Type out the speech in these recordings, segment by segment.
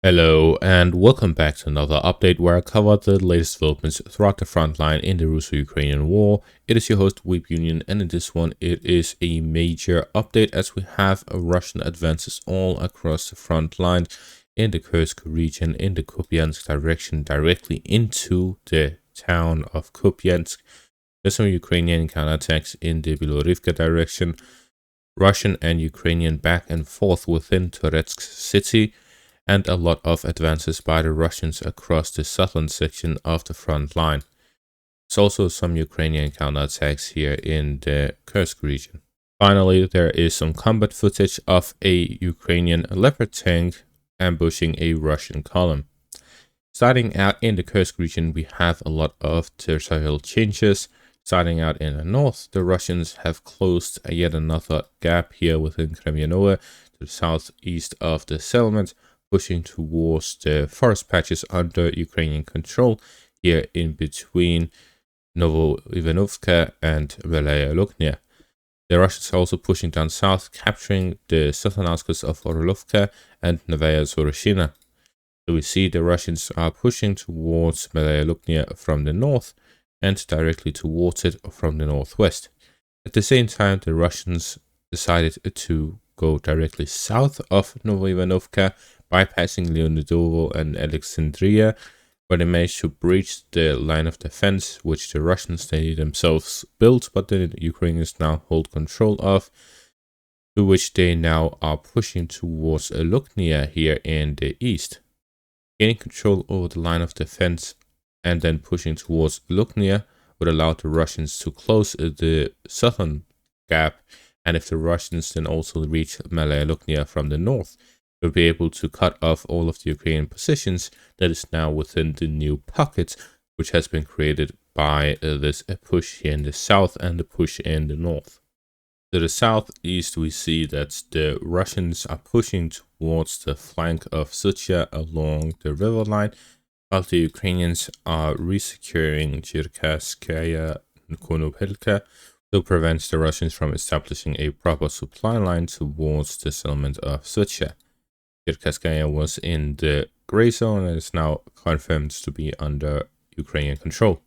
Hello and welcome back to another update where I cover the latest developments throughout the front line in the Russo-Ukrainian war. It is your host Weep Union, and in this one it is a major update as we have Russian advances all across the front line in the Kursk region, in the Kupyansk direction, directly into the town of Kupyansk. There's some Ukrainian counterattacks in the Bilorivka direction, Russian and Ukrainian back and forth within Toretsk city, and a lot of advances by the Russians across the southern section of the front line. There's also some Ukrainian counterattacks here in the Kursk region. Finally, there is some combat footage of a Ukrainian Leopard tank ambushing a Russian column. Starting out in the Kursk region, we have a lot of territorial changes. Starting out in the north, the Russians have closed yet another gap here within Kremyanoe to the southeast of the settlement, pushing towards the forest patches under Ukrainian control here in between Novoivanovka and Velaya Luknia. The Russians are also pushing down south, capturing the southern outskirts of Orlovka and Novaya Zoroshina. So we see the Russians are pushing towards Velaya Luknia from the north and directly towards it from the northwest. At the same time, the Russians decided to go directly south of Novoivanovka, bypassing Leonidovo and Alexandria, where they managed to breach the line of defense, which the Russians they themselves built, but the Ukrainians now hold control of, to which they now are pushing towards Luknia here in the east. Gaining control over the line of defense and then pushing towards Luknia would allow the Russians to close the southern gap, and if the Russians then also reach Malaya Luknia from the north, will be able to cut off all of the Ukrainian positions that is now within the new pocket, which has been created by this push here in the south and the push in the north. To the southeast, we see that the Russians are pushing towards the flank of Sucha along the river line, while the Ukrainians are resecuring Cherkasskaya and Konopelka to prevent the Russians from establishing a proper supply line towards the settlement of Sucha. Cherkasskaya was in the gray zone and is now confirmed to be under Ukrainian control.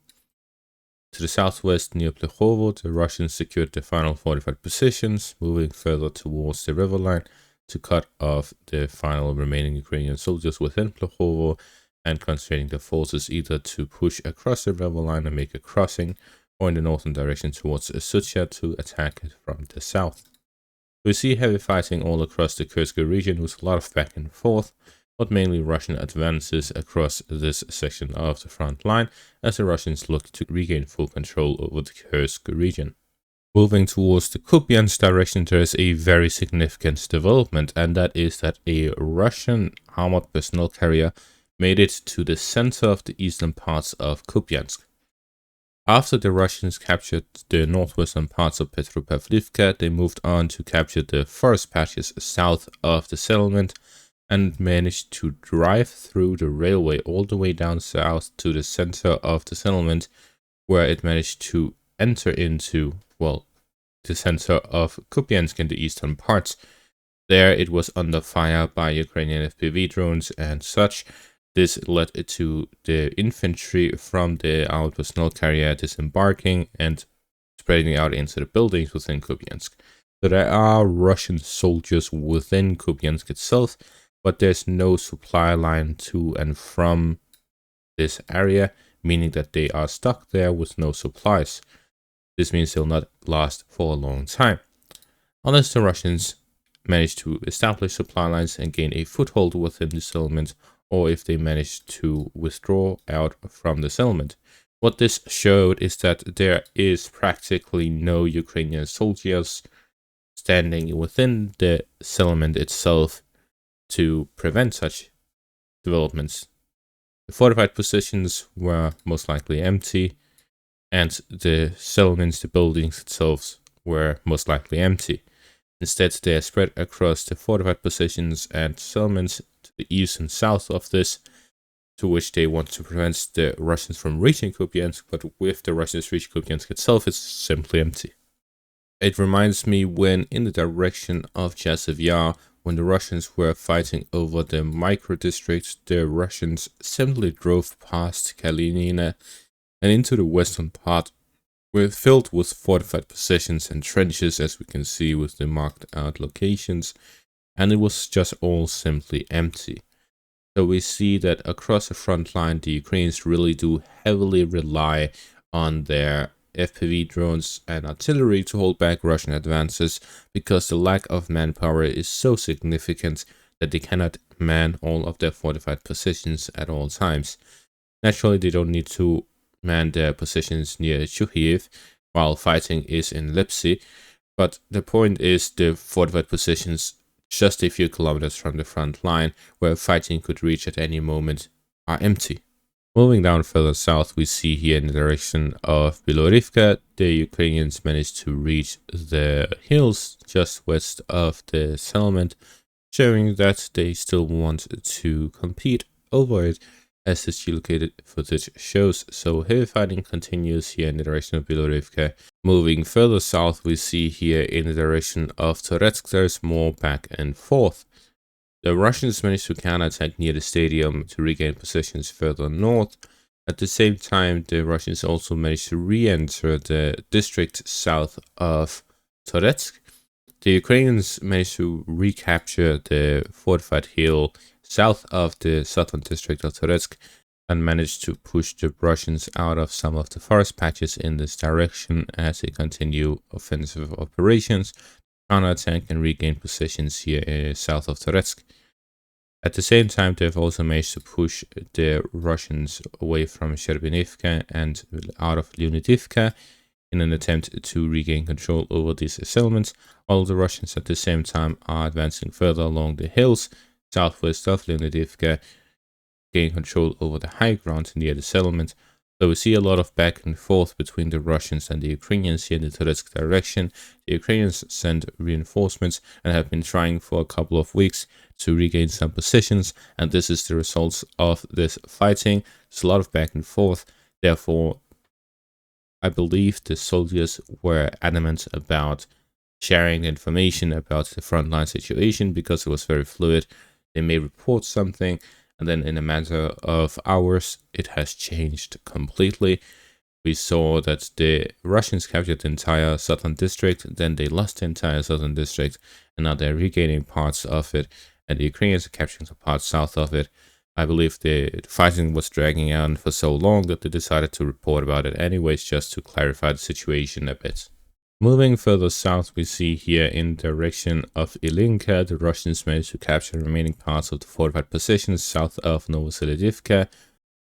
To the southwest near Plekhovo, the Russians secured the final fortified positions, moving further towards the river line to cut off the final remaining Ukrainian soldiers within Plekhovo and concentrating the forces either to push across the river line and make a crossing, or in the northern direction towards Sucha to attack it from the south. We see heavy fighting all across the Kursk region with a lot of back and forth, but mainly Russian advances across this section of the front line as the Russians look to regain full control over the Kursk region. Moving towards the Kupyansk direction, there is a very significant development, and that is that a Russian armored personnel carrier made it to the center of the eastern parts of Kupyansk. After the Russians captured the northwestern parts of Petropavlivka, they moved on to capture the forest patches south of the settlement and managed to drive through the railway all the way down south to the center of the settlement, where it managed to enter into, the center of Kupyansk in the eastern parts. There it was under fire by Ukrainian FPV drones and such. This led to the infantry from the armored personnel carrier disembarking and spreading out into the buildings within Kupyansk. So there are Russian soldiers within Kupyansk itself, but there's no supply line to and from this area, meaning that they are stuck there with no supplies. This means they'll not last for a long time, unless the Russians manage to establish supply lines and gain a foothold within the settlement, or if they manage to withdraw out from the settlement. What this showed is that there is practically no Ukrainian soldiers standing within the settlement itself to prevent such developments. The fortified positions were most likely empty, and the settlements, the buildings themselves, were most likely empty. Instead, they are spread across the fortified positions and settlements to the east and south of this, to which they want to prevent the Russians from reaching Kupyansk, but with the Russians reach Kupyansk itself, it's simply empty. It reminds me when in the direction of Chasiv Yar, when the Russians were fighting over the micro districts, the Russians simply drove past Kalinina and into the western part, filled with fortified positions and trenches, as we can see with the marked out locations, and it was just all simply empty. So we see that across the front line, the Ukrainians really do heavily rely on their FPV drones and artillery to hold back Russian advances, because the lack of manpower is so significant that they cannot man all of their fortified positions at all times. Naturally, they don't need to man their positions near Chuhiev while fighting is in Lipsy, but the point is the fortified positions just a few kilometers from the front line, where fighting could reach at any moment, are empty. Moving down further south, we see here in the direction of Bilorivka, the Ukrainians managed to reach the hills just west of the settlement, showing that they still want to compete over it, as the geolocated footage shows. So heavy fighting continues here in the direction of Bilorivka. Moving further south, we see here in the direction of Toretsk, there's more back and forth. The Russians managed to counterattack near the stadium to regain positions further north. At the same time, the Russians also managed to re-enter the district south of Toretsk. The Ukrainians managed to recapture the fortified hill south of the southern district of Toretsk and managed to push the Russians out of some of the forest patches in this direction as they continue offensive operations, counterattack and regain positions here south of Toretsk. At the same time, they've also managed to push the Russians away from Sherbinivka and out of Leonidivka in an attempt to regain control over these settlements, while the Russians at the same time are advancing further along the hills southwest of Leonidivka, gain control over the high ground near the settlement. So we see a lot of back and forth between the Russians and the Ukrainians here in the Toretsk direction. The Ukrainians send reinforcements and have been trying for a couple of weeks to regain some positions, and this is the results of this fighting. There's a lot of back and forth. Therefore, I believe the soldiers were adamant about sharing information about the frontline situation because it was very fluid. They may report something, and then in a matter of hours, it has changed completely. We saw that the Russians captured the entire southern district, then they lost the entire southern district, and now they're regaining parts of it, and the Ukrainians are capturing the parts south of it. I believe the fighting was dragging on for so long that they decided to report about it anyways, just to clarify the situation a bit. Moving further south, we see here in the direction of Ilinka, the Russians managed to capture the remaining parts of the fortified positions south of Novoselidivka.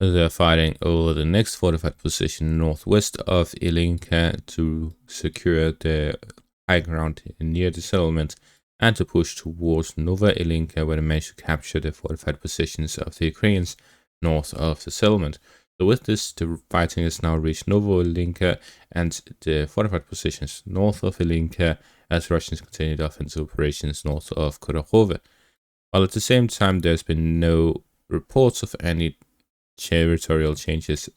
They're fighting over the next fortified position northwest of Ilinka to secure the high ground near the settlement and to push towards Nova Ilinka, where they managed to capture the fortified positions of the Ukrainians north of the settlement. So with this, the fighting has now reached Novo Ilinka and the fortified positions north of Ilinka as Russians continued offensive operations north of Kurakhove. While at the same time, there's been no reports of any territorial changes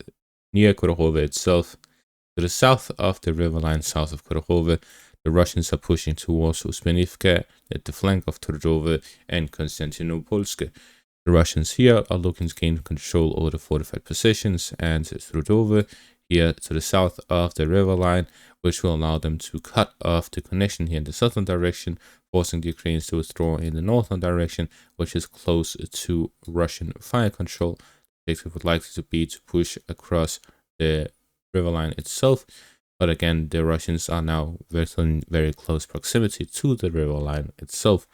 near Kurakhove itself. To the south of the riverline south of Kurakhove, the Russians are pushing towards Uspenivka at the flank of Turdove and Konstantinopolsk. The Russians here are looking to gain control over the fortified positions and Trudove here to the south of the riverline, which will allow them to cut off the connection here in the southern direction, forcing the Ukrainians to withdraw in the northern direction, which is close to Russian fire control. The objective would likely to be to push across the riverline itself, but again, the Russians are now in very close proximity to the riverline itself.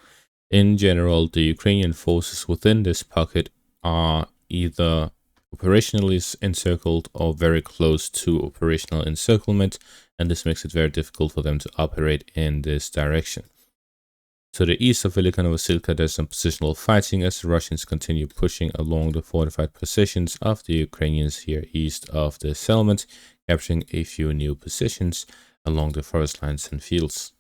In general, the Ukrainian forces within this pocket are either operationally encircled or very close to operational encirclement, and this makes it very difficult for them to operate in this direction. To the east of Velika Novosilka, there's some positional fighting as the Russians continue pushing along the fortified positions of the Ukrainians here east of the settlement, capturing a few new positions along the forest lines and fields.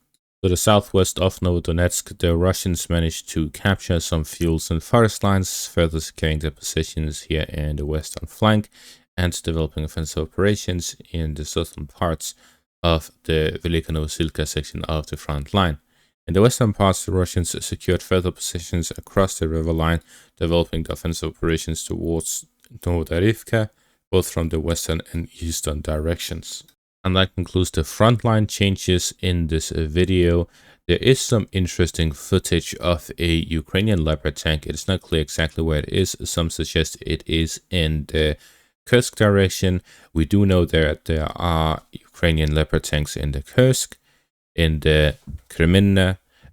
To the southwest of Novodonetsk, the Russians managed to capture some fields and forest lines, further securing their positions here in the western flank and developing offensive operations in the southern parts of the Velika Novosilka section of the front line. In the western parts, the Russians secured further positions across the river line, developing the offensive operations towards Novodarivka, both from the western and eastern directions. And that concludes the frontline changes in this video. There is some interesting footage of a Ukrainian Leopard tank. It is not clear exactly where it is. Some suggest it is in the Kursk direction. We do know that there are Ukrainian Leopard tanks in the Kursk, in the Kreminna,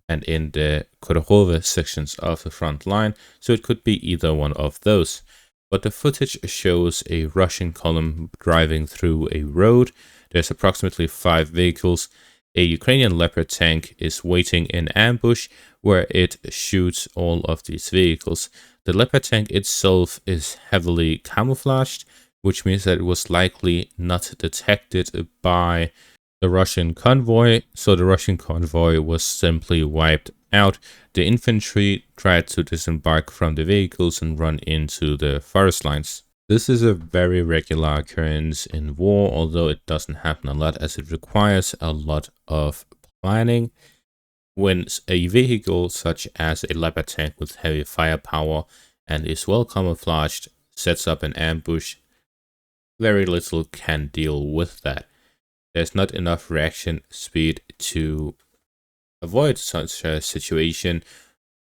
and in the Korohove sections of the front line, so it could be either one of those. But the footage shows a Russian column driving through a road. There's approximately 5 vehicles. A Ukrainian Leopard tank is waiting in ambush where it shoots all of these vehicles. The Leopard tank itself is heavily camouflaged, which means that it was likely not detected by the Russian convoy, so the Russian convoy was simply wiped out. The infantry tried to disembark from the vehicles and run into the forest lines. This is a very regular occurrence in war, although it doesn't happen a lot as it requires a lot of planning. When a vehicle such as a Leopard tank with heavy firepower and is well camouflaged sets up an ambush, very little can deal with that. There's not enough reaction speed to avoid such a situation.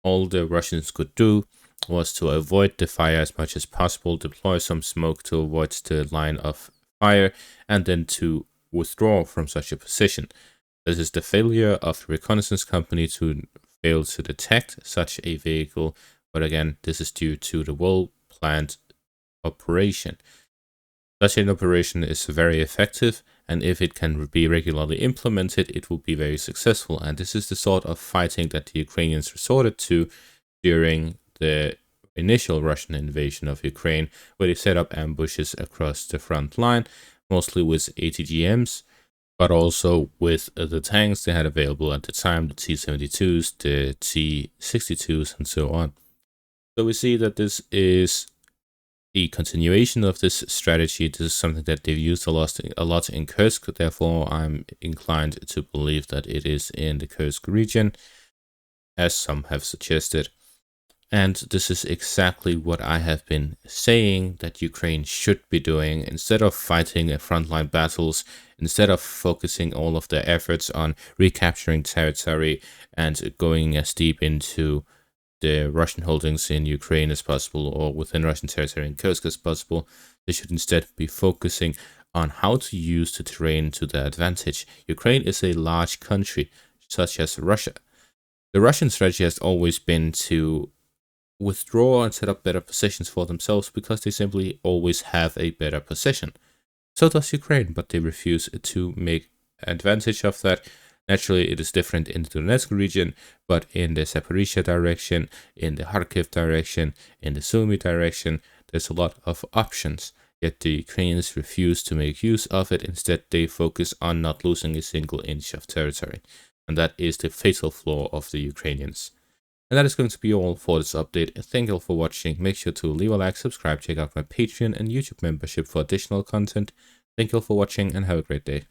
All the Russians could do was to avoid the fire as much as possible, deploy some smoke to avoid the line of fire, and then to withdraw from such a position. This is the failure of the reconnaissance company to fail to detect such a vehicle, but again, this is due to the well-planned operation. Such an operation is very effective, and if it can be regularly implemented, it will be very successful. And this is the sort of fighting that the Ukrainians resorted to during the initial Russian invasion of Ukraine, where they set up ambushes across the front line, mostly with ATGMs, but also with the tanks they had available at the time, the T-72s, the T-62s, and so on. So we see that this is a continuation of this strategy. This is something that they've used a lot in Kursk, therefore I'm inclined to believe that it is in the Kursk region, as some have suggested. And this is exactly what I have been saying that Ukraine should be doing. Instead of fighting frontline battles, instead of focusing all of their efforts on recapturing territory and going as deep into the Russian holdings in Ukraine as possible, or within Russian territory in Kursk as possible, they should instead be focusing on how to use the terrain to their advantage. Ukraine is a large country, such as Russia. The Russian strategy has always been to withdraw and set up better positions for themselves because they simply always have a better position. So does Ukraine, but they refuse to make advantage of that. Naturally, it is different in the Donetsk region, but in the Zaporizhia direction, in the Kharkiv direction, in the Sumy direction, there's a lot of options. Yet the Ukrainians refuse to make use of it. Instead, they focus on not losing a single inch of territory. And that is the fatal flaw of the Ukrainians. And that is going to be all for this update. Thank you all for watching. Make sure to leave a like, subscribe, check out my Patreon and YouTube membership for additional content. Thank you all for watching and have a great day.